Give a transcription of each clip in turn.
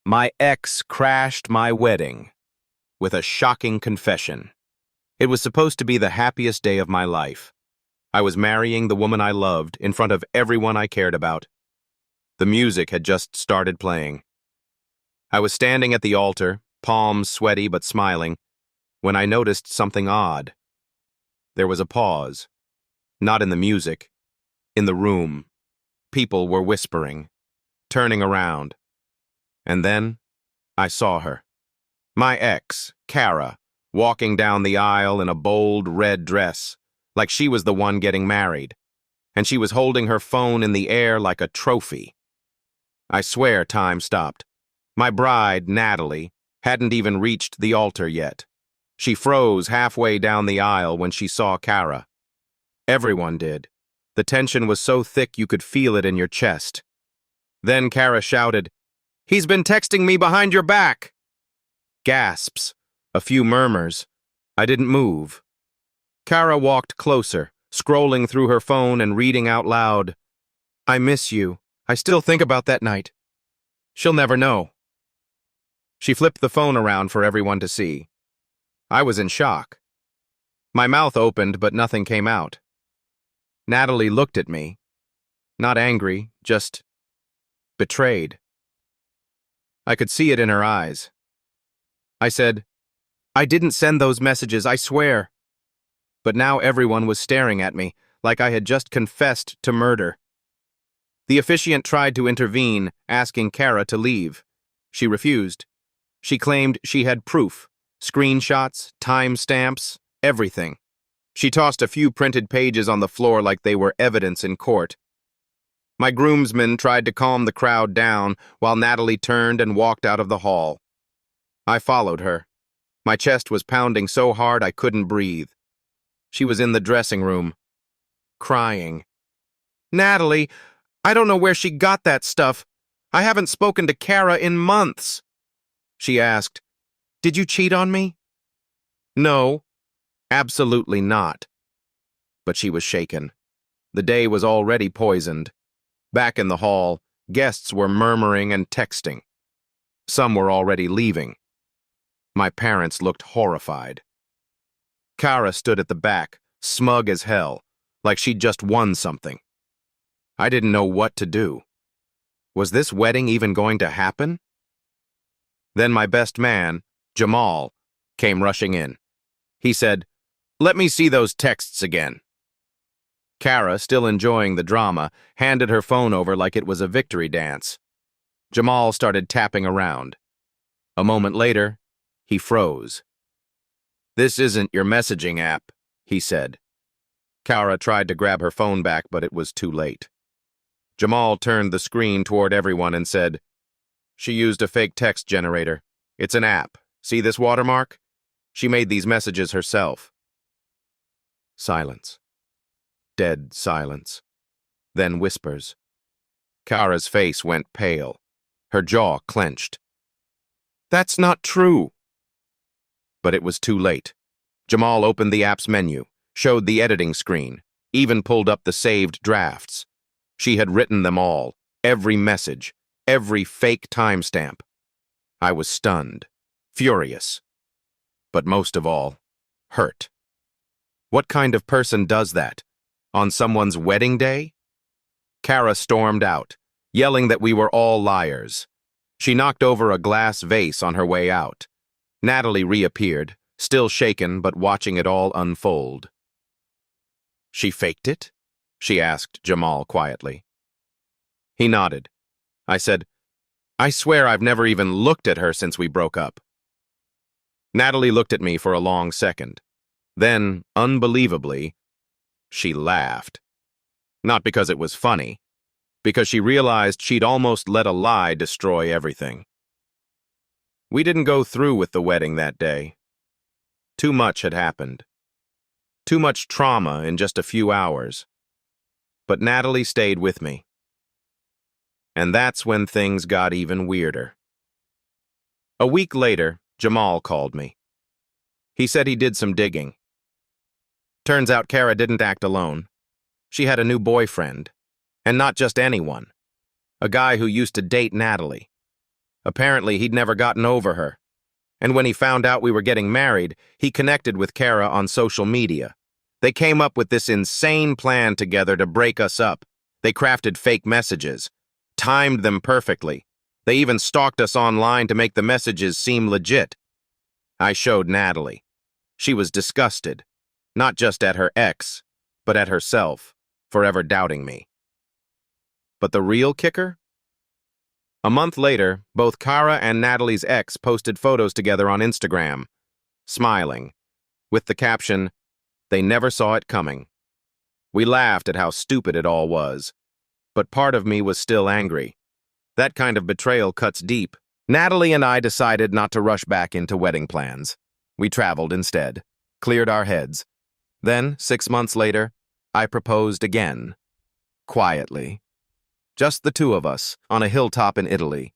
My ex crashed my wedding with a shocking confession. It was supposed to be the happiest day of my life. I was marrying the woman I loved in front of everyone I cared about. The music had just started playing. I was standing at the altar, palms sweaty but smiling, when I noticed something odd. There was a pause. Not in the music, in the room. People were whispering, turning around. And then I saw her. My ex, Kara, walking down the aisle in a bold red dress, like she was the one getting married, and she was holding her phone in the air like a trophy. I swear time stopped. My bride, Natalie, hadn't even reached the altar yet. She froze halfway down the aisle when she saw Kara. Everyone did. The tension was so thick you could feel it in your chest. Then Kara shouted, "He's been texting me behind your back!" Gasps, a few murmurs. I didn't move. Kara walked closer, scrolling through her phone and reading out loud, "I miss you. I still think about that night. She'll never know." She flipped the phone around for everyone to see. I was in shock. My mouth opened, but nothing came out. Natalie looked at me. Not angry, just betrayed. I could see it in her eyes. I said, "I didn't send those messages, I swear." But now everyone was staring at me, like I had just confessed to murder. The officiant tried to intervene, asking Kara to leave. She refused. She claimed she had proof, screenshots, timestamps, everything. She tossed a few printed pages on the floor like they were evidence in court. My groomsmen tried to calm the crowd down while Natalie turned and walked out of the hall. I followed her. My chest was pounding so hard I couldn't breathe. She was in the dressing room, crying. "Natalie, I don't know where she got that stuff. I haven't spoken to Kara in months." She asked, "Did you cheat on me?" No, absolutely not. But she was shaken. The day was already poisoned. Back in the hall, guests were murmuring and texting. Some were already leaving. My parents looked horrified. Kara stood at the back, smug as hell, like she'd just won something. I didn't know what to do. Was this wedding even going to happen? Then my best man, Jamal, came rushing in. He said, "Let me see those texts again." Kara, still enjoying the drama, handed her phone over like it was a victory dance. Jamal started tapping around. A moment later, he froze. "This isn't your messaging app," he said. Kara tried to grab her phone back, but it was too late. Jamal turned the screen toward everyone and said, "She used a fake text generator. It's an app. See this watermark? She made these messages herself." Silence. Dead silence. Then whispers. Kara's face went pale. Her jaw clenched. "That's not true." But it was too late. Jamal opened the app's menu, showed the editing screen, even pulled up the saved drafts. She had written them all, every message, every fake timestamp. I was stunned, furious, but most of all, hurt. What kind of person does that? On someone's wedding day? Kara stormed out, yelling that we were all liars. She knocked over a glass vase on her way out. Natalie reappeared, still shaken but watching it all unfold. "She faked it?" she asked Jamal quietly. He nodded. I said, "I swear I've never even looked at her since we broke up." Natalie looked at me for a long second. Then, unbelievably, she laughed. Not because it was funny, because she realized she'd almost let a lie destroy everything. We didn't go through with the wedding that day. Too much had happened. Too much trauma in just a few hours. But Natalie stayed with me. And that's when things got even weirder. A week later, Jamal called me. He said he did some digging. Turns out Kara didn't act alone. She had a new boyfriend. And not just anyone. A guy who used to date Natalie. Apparently, he'd never gotten over her. And when he found out we were getting married, he connected with Kara on social media. They came up with this insane plan together to break us up. They crafted fake messages, timed them perfectly. They even stalked us online to make the messages seem legit. I showed Natalie. She was disgusted, not just at her ex, but at herself, for ever doubting me. But the real kicker? A month later, both Kara and Natalie's ex posted photos together on Instagram, smiling, with the caption, "They never saw it coming." We laughed at how stupid it all was, but part of me was still angry. That kind of betrayal cuts deep. Natalie and I decided not to rush back into wedding plans. We traveled instead, cleared our heads. Then, 6 months later, I proposed again, quietly. Just the two of us, on a hilltop in Italy.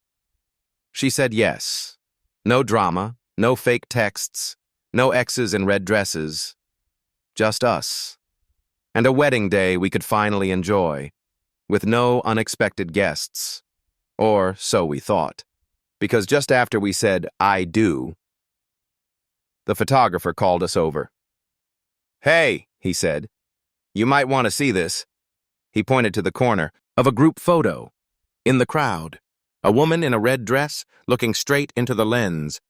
She said yes. No drama, no fake texts, no exes in red dresses. Just us. And a wedding day we could finally enjoy, with no unexpected guests. Or so we thought. Because just after we said, "I do," the photographer called us over. "Hey," he said, "you might want to see this." He pointed to the corner of a group photo. In the crowd, a woman in a red dress looking straight into the lens,